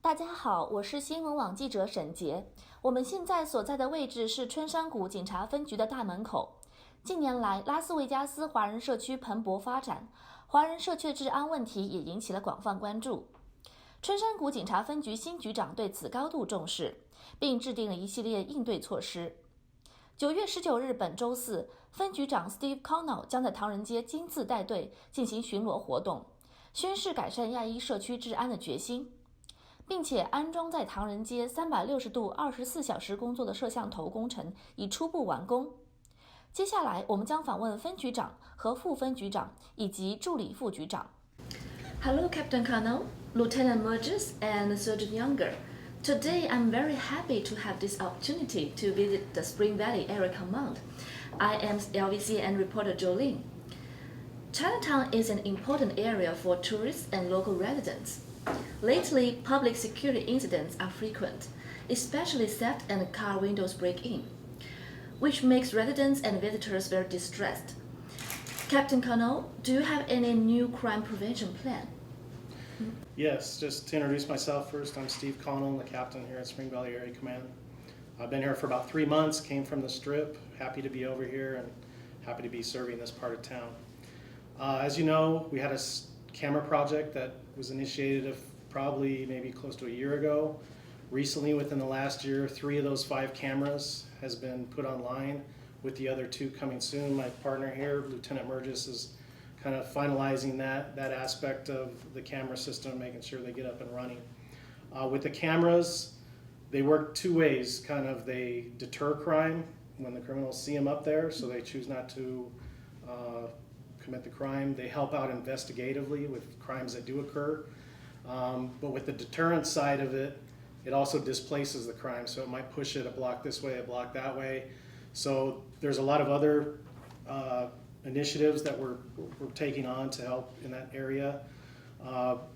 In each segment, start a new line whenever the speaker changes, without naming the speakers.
大家好，我是新闻网记者沈杰。我们现在所在的位置是春山谷警察分局的大门口。近年来，拉斯维加斯华人社区蓬勃发展，华人社区的治安问题也引起了广泛关注。春山谷警察分局新局长对此高度重视，并制定了一系列应对措施。9月19日，本周四，分局长 Steve Connell 将在唐人街亲自带队进行巡逻活动，宣示改善亚裔社区治安的决心，并且安装在唐人街360度24小时工作的摄像头工程已初步完工。接下来，我们将访问分局长和副分局长以及助理副局长。Hello, Captain Connell, Lieutenant Murgis, and Sergeant Younger. Today, I'm very happy to have this opportunity to visit the Spring Valley Area Command. I am LVCN reporter Jolene. Chinatown is an important area for tourists and local residents. Lately, public security incidents are frequent, especially theft and car windows break-in, which makes residents and visitors very distressed. Captain Connell, do you have any new crime prevention plan?
Yes, just to introduce myself first, I'm Steve Connell, the captain here at Spring Valley Area Command. I've been here for about 3 months, came from the Strip, happy to be over here and happy to be serving this part of town. As you know, we had a camera project that was initiated probably maybe close to a year ago. Recently, within the last year, 3 of those 5 cameras has been put online, with the other 2 coming soon. My partner here, Lieutenant Murgis, is kind of finalizing that aspect of the camera system, making sure they get up and running. With the cameras, they work 2 ways. Kind of they deter crime when the criminals see them up there, so they choose not to commit the crime. They help out investigatively with crimes that do occur. But with the deterrent side of it, it also displaces the crime. So it might push it a block this way, a block that way. So there's a lot of other initiatives that we're taking on to help in that area.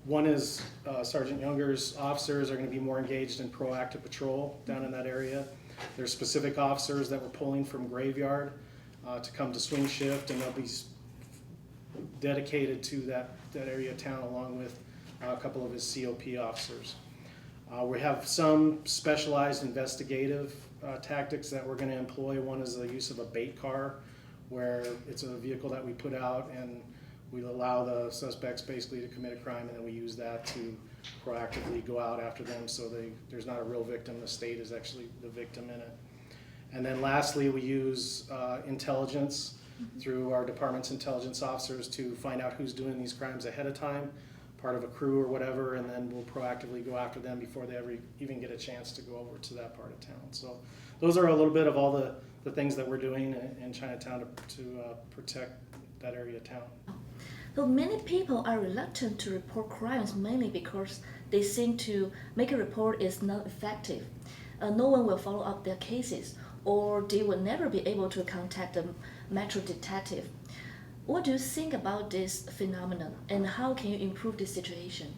One is Sergeant Younger's officers are going to be more engaged in proactive patrol down in that area. There's specific officers that we're pulling from Graveyard to come to swing shift, and they'll be dedicated to that area of town along with a couple of his COP officers. We have some specialized investigative tactics that we're going to employ. One is the use of a bait car, where it's a vehicle that we put out and we allow the suspects basically to commit a crime, and then we use that to proactively go out after them so there's not a real victim, the state is actually the victim in it. And then lastly, we use intelligence through our department's intelligence officers to find out who's doing these crimes ahead of time, part of a crew or whatever, and then we'll proactively go after them before they ever even get a chance to go over to that part of town. So those are a little bit of all the things that we're doing in Chinatown to protect that area of town.
So many people are reluctant to report crimes mainly because they think to make a report is not effective. No one will follow up their cases, or they will never be able to contact a metro detective. What do you think about this phenomenon, and how can you improve this situation?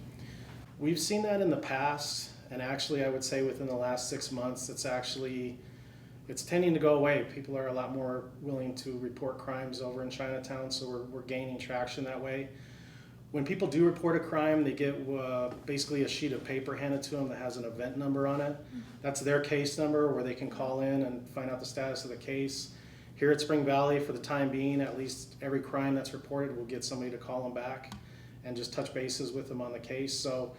We've seen that in the past, and actually I would say within the last 6 months it's tending to go away. People are a lot more willing to report crimes over in Chinatown, so we're gaining traction that way. When people do report a crime, they get basically a sheet of paper handed to them that has an event number on it. That's their case number where they can call in and find out the status of the case. Here at Spring Valley, for the time being, at least every crime that's reported, we'll get somebody to call them back and just touch bases with them on the case. So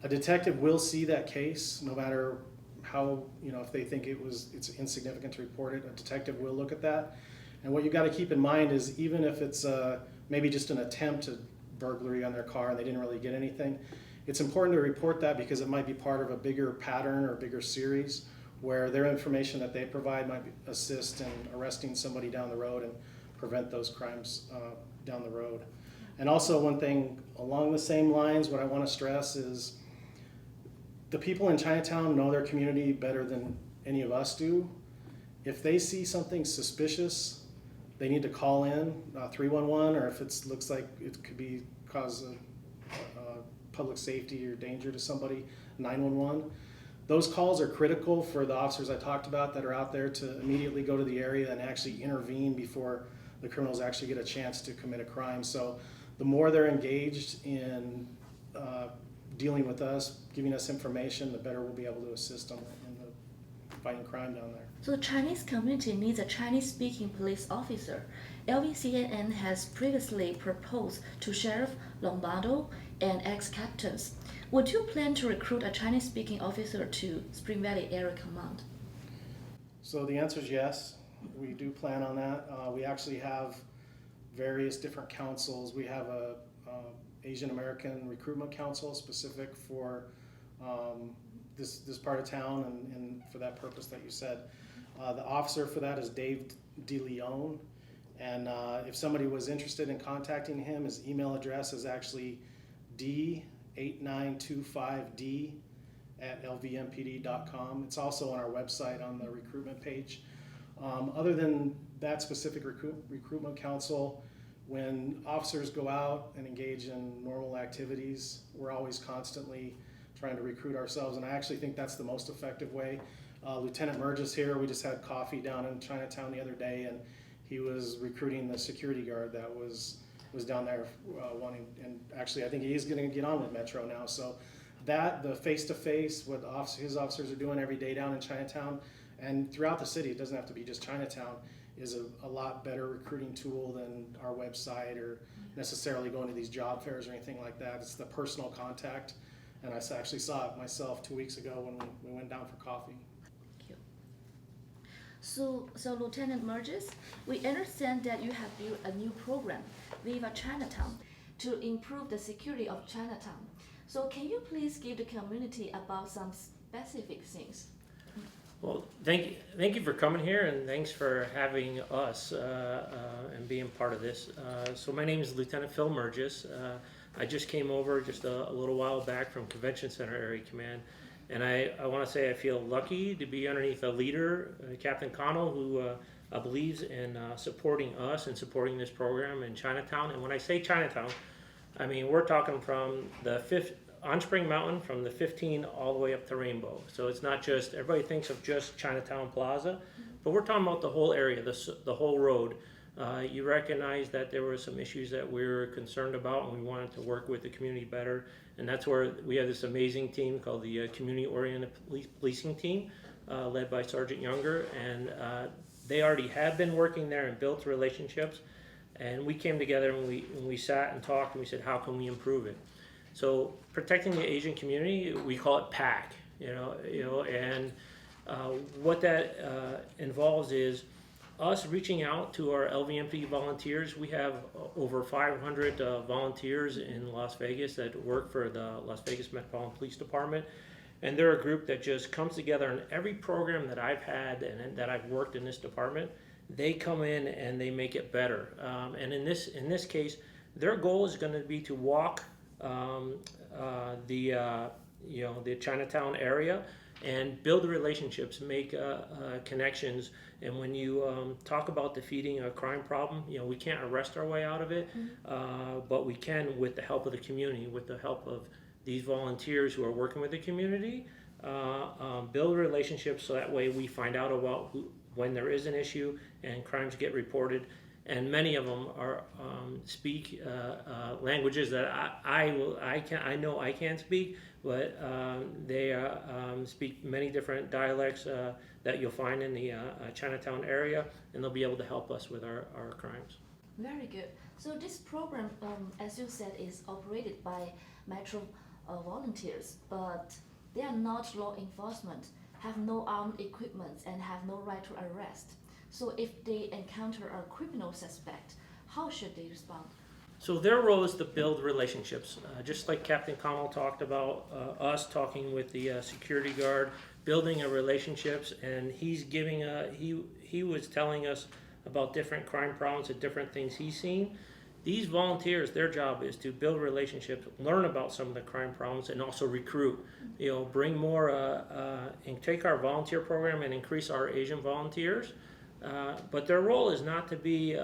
a detective will see that case no matter how, if they think it's insignificant to report it, a detective will look at that. And what you got to keep in mind is, even if it's maybe just an attempt at burglary on their car and they didn't really get anything, it's important to report that because it might be part of a bigger pattern or a bigger series where their information that they provide might assist in arresting somebody down the road and prevent those crimes down the road. And also, one thing along the same lines, what I want to stress is the people in Chinatown know their community better than any of us do. If they see something suspicious, they need to call in 311, or if it looks like it could cause public safety or danger to somebody, 911. Those calls are critical for the officers I talked about that are out there to immediately go to the area and actually intervene before the criminals actually get a chance to commit a crime. So the more they're engaged in dealing with us, giving us information, the better we'll be able to assist them in the fighting crime down there.
So the Chinese community needs a Chinese-speaking police officer. LVCAN has previously proposed to Sheriff Lombardo and ex-captains. Would you plan to recruit a Chinese-speaking officer to Spring Valley Area Command?
So the answer is yes. We do plan on that. We actually have various different councils. We have a Asian American Recruitment Council specific for this part of town and for that purpose that you said. The officer for that is Dave DeLeon, and if somebody was interested in contacting him, his email address is actually d8925d@lvmpd.com. It's also on our website on the recruitment page. Other than that specific recruitment council, when officers go out and engage in normal activities, we're always constantly trying to recruit ourselves, and I actually think that's the most effective way. Lieutenant Burgess here, we just had coffee down in Chinatown the other day, and he was recruiting the security guard that was down there wanting, and actually I think he is going to get on with Metro now. So that, the face-to-face, what his officers are doing every day down in Chinatown and throughout the city, it doesn't have to be just Chinatown, is a lot better recruiting tool than our website or necessarily going to these job fairs or anything like that. It's the personal contact, and I actually saw it myself 2 weeks ago when we went down for coffee.
Thank you. So Lieutenant Burgess, we understand that you have built a new program, Viva Chinatown, to improve the security of Chinatown. So can you please give the community about some specific things?
Well, thank you for coming here, and thanks for having us and being part of this. So my name is Lieutenant Phil Burgess. I just came over just a little while back from Convention Center Area Command, and I want to say I feel lucky to be underneath a leader, Captain Connell, who believes in supporting us and supporting this program in Chinatown. And when I say Chinatown, I mean we're talking from the on Spring Mountain, from the 15 all the way up to Rainbow. So it's not just, everybody thinks of just Chinatown Plaza, but we're talking about the whole area, the whole road. You recognize that there were some issues that we were concerned about, and we wanted to work with the community better. And that's where we have this amazing team called the Community Oriented Policing Team, led by Sergeant Younger. And they already have been working there and built relationships. And we came together and we sat and talked, and we said, how can we improve it? So protecting the Asian community, we call it PAC, and what that involves is us reaching out to our LVMP volunteers. We have over 500 volunteers in Las Vegas that work for the Las Vegas Metropolitan Police Department, and they're a group that just comes together. And every program that I've had and that I've worked in this department, they come in and they make it better. And in this case, their goal is going to be to walk the Chinatown area and build relationships, make connections. And when you talk about defeating a crime problem, we can't arrest our way out of it, but we can with the help of the community, with the help of these volunteers who are working with the community, build relationships so that way we find out about when there is an issue and crimes get reported. And many of them are speak languages that I know I can't speak, but they speak many different dialects that you'll find in the Chinatown area, and they'll be able to help us with our crimes.
Very good. So this program, as you said, is operated by Metro volunteers, but they are not law enforcement, have no armed equipment, and have no right to arrest. So if they encounter a criminal suspect, how should they respond?
So their role is to build relationships, just like Captain Connell talked about, us talking with the security guard, building a relationships, and he's giving he was telling us about different crime problems and different things he's seen. These volunteers, their job is to build relationships, learn about some of the crime problems, and also recruit. Bring more and take our volunteer program and increase our Asian volunteers. But their role is not to be,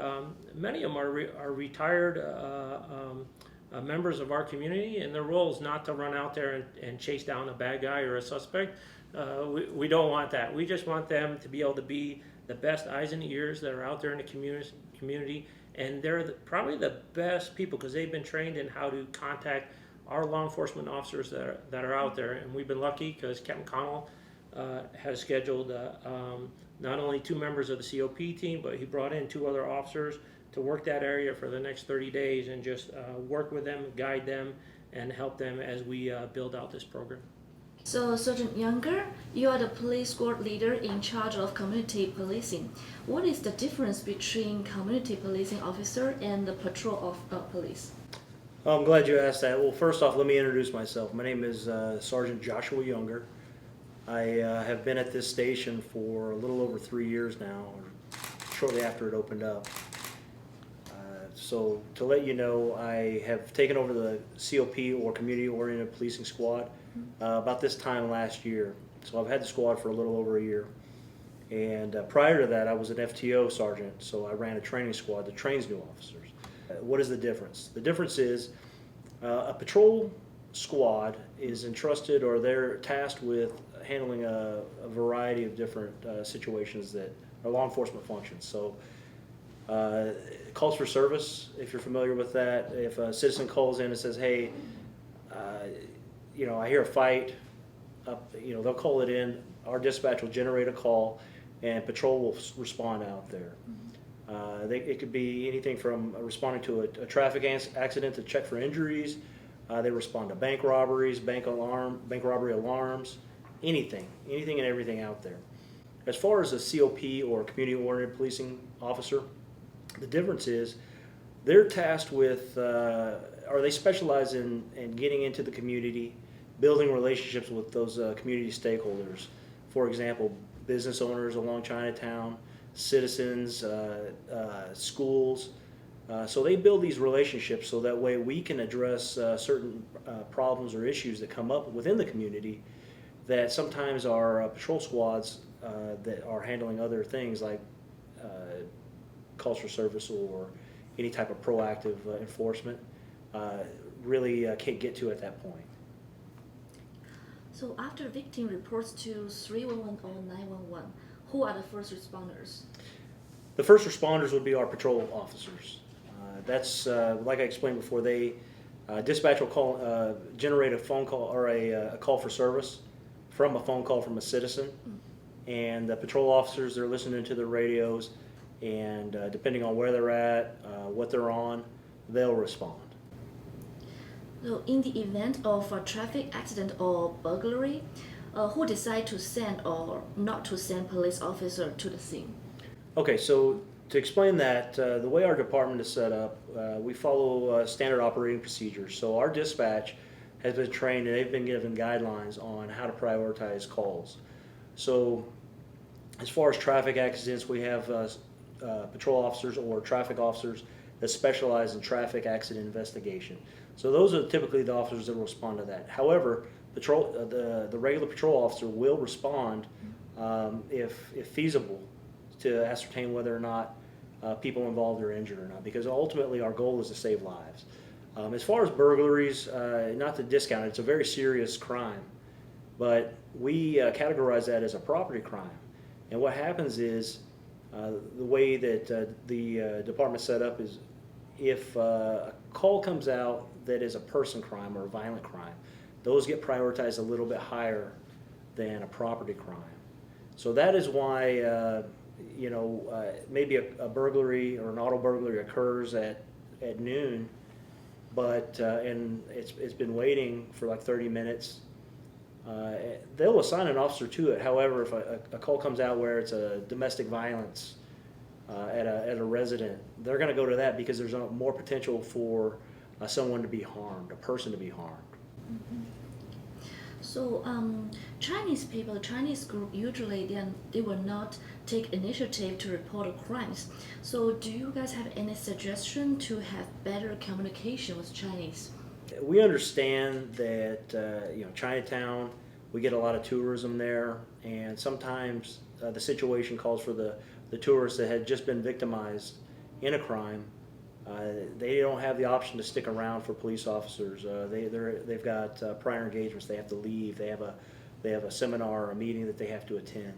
many of them are retired members of our community, and their role is not to run out there and chase down a bad guy or a suspect. We don't want that. We just want them to be able to be the best eyes and ears that are out there in the community, and they're probably the best people because they've been trained in how to contact our law enforcement officers that are out there, and we've been lucky because Captain Connell has scheduled not only 2 members of the COP team, but he brought in 2 other officers to work that area for the next 30 days and just work with them, guide them, and help them as we build out this program.
So, Sergeant Younger, you are the police squad leader in charge of community policing. What is the difference between community policing officer and the patrol of police?
I'm glad you asked that. Well, first off, let me introduce myself. My name is Sergeant Joshua Younger. I have been at this station for a little over 3 years now, or shortly after it opened up. So to let you know, I have taken over the COP, or Community Oriented Policing Squad, about this time last year. So I've had the squad for a little over a year. And prior to that, I was an FTO sergeant, so I ran a training squad that trains new officers. What is the difference? The difference is a patrol squad is entrusted, or they're tasked with handling a variety of different situations that are law enforcement functions. So calls for service, if you're familiar with that. If a citizen calls in and says, hey, I hear a fight, they'll call it in. Our dispatch will generate a call, and patrol will respond out there. It could be anything from responding to a traffic accident to check for injuries. They respond to bank robberies, bank robbery alarms, anything and everything out there. As far as a COP, or community-oriented policing officer, the difference is they're tasked with, or they specialize in getting into the community, building relationships with those community stakeholders. For example, business owners along Chinatown, citizens, schools. So they build these relationships so that way we can address certain problems or issues that come up within the community that sometimes our patrol squads that are handling other things like calls for service or any type of proactive enforcement really can't get to at that point.
So after a victim reports to 311 or 911, who are the first responders?
The first responders would be our patrol officers. That's like I explained before. They dispatch will generate a phone call or a call for service from a phone call from a citizen, and the patrol officers, they're listening to the radios, and depending on where they're at, what they're on, they'll respond.
So in the event of a traffic accident or burglary, who decide to send or not to send police officer to the scene?
Okay, so to explain that, the way our department is set up, we follow standard operating procedures. So our dispatch has been trained, and they've been given guidelines on how to prioritize calls. So as far as traffic accidents, we have patrol officers or traffic officers that specialize in traffic accident investigation. So those are typically the officers that will respond to that. However, the regular patrol officer will respond if feasible, to ascertain whether or not people involved are injured or not, because ultimately our goal is to save lives. As far as burglaries, not to discount it, it's a very serious crime, but we categorize that as a property crime. And what happens is, the way that the department's set up is, if a call comes out that is a person crime or a violent crime, those get prioritized a little bit higher than a property crime. So that is why maybe a burglary or an auto burglary occurs at noon, but and it's been waiting for like 30 minutes. They'll assign an officer to it. However, if a call comes out where it's a domestic violence at a resident, they're going to go to that because there's more potential for someone to be harmed, a person to be harmed.
Mm-hmm. So Chinese people, Chinese group, usually they will not take initiative to report crimes. So do you guys have any suggestion to have better communication with Chinese?
We understand that Chinatown, we get a lot of tourism there, and sometimes the situation calls for the tourists that had just been victimized in a crime. They don't have the option to stick around for police officers. They've got prior engagements. They have to leave. They have a seminar or a meeting that they have to attend.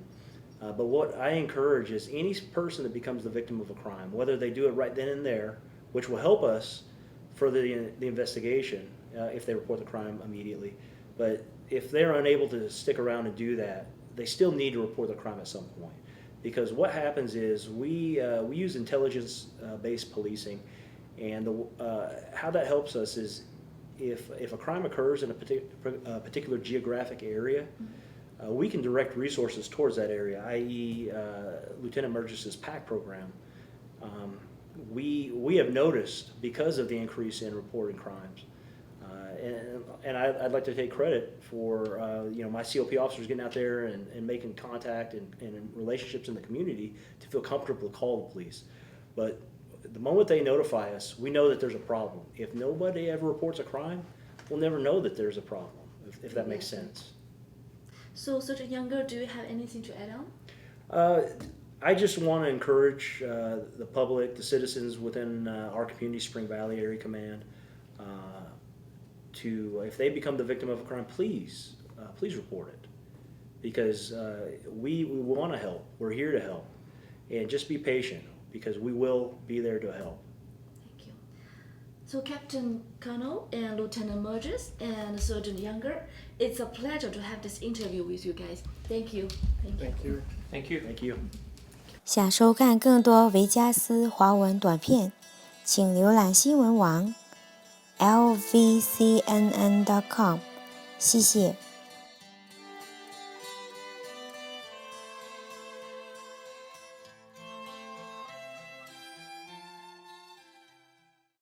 But what I encourage is any person that becomes the victim of a crime, whether they do it right then and there, which will help us further the investigation, if they report the crime immediately. But if they're unable to stick around and do that, they still need to report the crime at some point. Because what happens is we use intelligence-based policing, and how that helps us is if a crime occurs in a particular geographic area, we can direct resources towards that area, i.e. Lieutenant Burgess's PAC program. We have noticed, because of the increase in reported crimes, and I'd like to take credit for my COP officers getting out there and making contact and relationships in the community to feel comfortable to call the police. But the moment they notify us, we know that there's a problem. If nobody ever reports a crime, we'll never know that there's a problem, if that makes sense.
So, Sergeant Younger, do you have anything to add on?
I just want to encourage the public, the citizens within our community, Spring Valley Area Command, to, if they become the victim of a crime, please report it, because we want to help. We're here to help, and just be patient, because we will be there to help.
Thank you. So, Captain Colonel and Lieutenant Burgess and Sergeant Younger, it's a pleasure to have this interview with you guys. Thank you.
Thank you.
Thank you.
Thank you.
想收看更多维加斯华文短片，请浏览新闻网 lvcnn.com。谢谢。